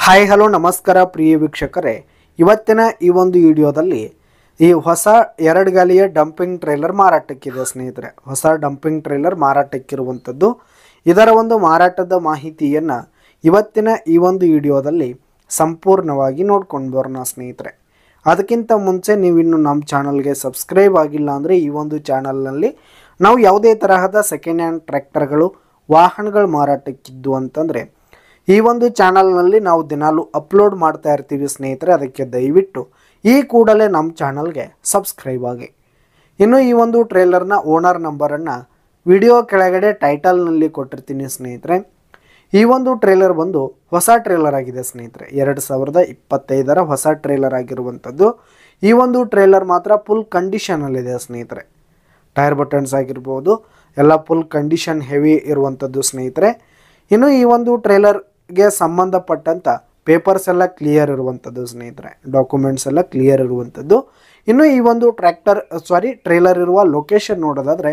Hi hello ನಮಸ್ಕಾರ ಪ್ರಿಯ ವೀಕ್ಷಕರೇ, ಇವತ್ತಿನ ಈ ಒಂದು ವಿಡಿಯೋದಲ್ಲಿ ಈ ಹೊಸ ಎರಡು ಗಾಲಿಯ ಡಂಪಿಂಗ್ ಟ್ರೇಲರ್ ಮಾರಾಟಕ್ಕಿದೆ ಸ್ನೇಹಿತರೆ. ಹೊಸ ಡಂಪಿಂಗ್ ಟ್ರೇಲರ್ ಮಾರಾಟಕ್ಕಿರುವಂಥದ್ದು. ಇದರ ಒಂದು ಮಾರಾಟದ ಮಾಹಿತಿಯನ್ನು ಇವತ್ತಿನ ಈ ಒಂದು ವಿಡಿಯೋದಲ್ಲಿ ಸಂಪೂರ್ಣವಾಗಿ ನೋಡ್ಕೊಂಡು ಬರೋಣ ಸ್ನೇಹಿತರೆ. ಅದಕ್ಕಿಂತ ಮುಂಚೆ ನೀವಿನ್ನು ನಮ್ಮ ಚಾನಲ್ಗೆ ಸಬ್ಸ್ಕ್ರೈಬ್ ಆಗಿಲ್ಲ ಅಂದರೆ ಈ ಒಂದು ಚಾನಲ್ನಲ್ಲಿ ನಾವು ಯಾವುದೇ ತರಹದ ಸೆಕೆಂಡ್ ಹ್ಯಾಂಡ್ ಟ್ರ್ಯಾಕ್ಟರ್ಗಳು ವಾಹನಗಳು ಮಾರಾಟಕ್ಕಿದ್ದು ಅಂತಂದರೆ ಈ ಒಂದು ಚಾನಲ್ನಲ್ಲಿ ನಾವು ದಿನಾಲು ಅಪ್ಲೋಡ್ ಮಾಡ್ತಾ ಇರ್ತೀವಿ ಸ್ನೇಹಿತರೆ. ಅದಕ್ಕೆ ದಯವಿಟ್ಟು ಈ ಕೂಡಲೇ ನಮ್ಮ ಚಾನಲ್ಗೆ ಸಬ್ಸ್ಕ್ರೈಬ್ ಆಗಿ. ಇನ್ನು ಈ ಒಂದು ಟ್ರೇಲರ್ನ ಓನರ್ ನಂಬರನ್ನು ವಿಡಿಯೋ ಕೆಳಗಡೆ ಟೈಟಲ್ನಲ್ಲಿ ಕೊಟ್ಟಿರ್ತೀನಿ ಸ್ನೇಹಿತರೆ. ಈ ಒಂದು ಟ್ರೇಲರ್ ಬಂದು ಹೊಸ ಟ್ರೇಲರ್ ಆಗಿದೆ ಸ್ನೇಹಿತರೆ. 2025ರ ಹೊಸ ಟ್ರೇಲರ್ ಆಗಿರುವಂಥದ್ದು. ಈ ಒಂದು ಟ್ರೇಲರ್ ಮಾತ್ರ ಫುಲ್ ಕಂಡೀಷನಲ್ಲಿದೆ ಸ್ನೇಹಿತರೆ. ಟೈರ್ ಬಟನ್ಸ್ ಆಗಿರ್ಬೋದು ಎಲ್ಲ ಫುಲ್ ಕಂಡೀಷನ್ ಹೆವಿ ಇರುವಂಥದ್ದು ಸ್ನೇಹಿತರೆ. ಇನ್ನು ಈ ಒಂದು ಟ್ರೇಲರ್ಗೆ ಸಂಬಂಧಪಟ್ಟಂಥ ಪೇಪರ್ಸ್ ಎಲ್ಲ ಕ್ಲಿಯರ್ ಇರುವಂಥದ್ದು ಸ್ನೇಹಿತರೆ. ಡಾಕ್ಯುಮೆಂಟ್ಸ್ ಎಲ್ಲ ಕ್ಲಿಯರ್ ಇರುವಂಥದ್ದು. ಇನ್ನು ಈ ಒಂದು ಟ್ರೇಲರ್ ಇರುವ ಲೊಕೇಶನ್ ನೋಡೋದಾದರೆ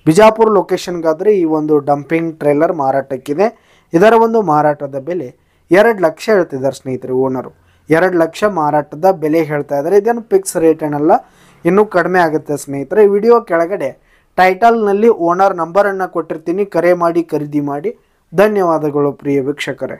ಬಿಜಾಪುರ ಲೊಕೇಶನ್ಗಾದರೆ ಈ ಒಂದು ಡಂಪಿಂಗ್ ಟ್ರೇಲರ್ ಮಾರಾಟಕ್ಕಿದೆ. ಇದರ ಒಂದು ಮಾರಾಟದ ಬೆಲೆ 2 ಲಕ್ಷ ಹೇಳ್ತಿದ್ದಾರೆ ಸ್ನೇಹಿತರೆ ಓನರು. 2 ಲಕ್ಷ ಮಾರಾಟದ ಬೆಲೆ ಹೇಳ್ತಾ ಇದ್ದಾರೆ. ಇದೇನು ಫಿಕ್ಸ್ ರೇಟ್ ಏನಲ್ಲ, ಇನ್ನೂ ಕಡಿಮೆ ಆಗುತ್ತೆ ಸ್ನೇಹಿತರೆ. ವಿಡಿಯೋ ಕೆಳಗಡೆ ಟೈಟಲ್ನಲ್ಲಿ ಓನರ್ ನಂಬರನ್ನು ಕೊಟ್ಟಿರ್ತೀನಿ. ಕರೆ ಮಾಡಿ ಖರೀದಿ ಮಾಡಿ. ಧನ್ಯವಾದಗಳು ಪ್ರಿಯ ವೀಕ್ಷಕರೇ.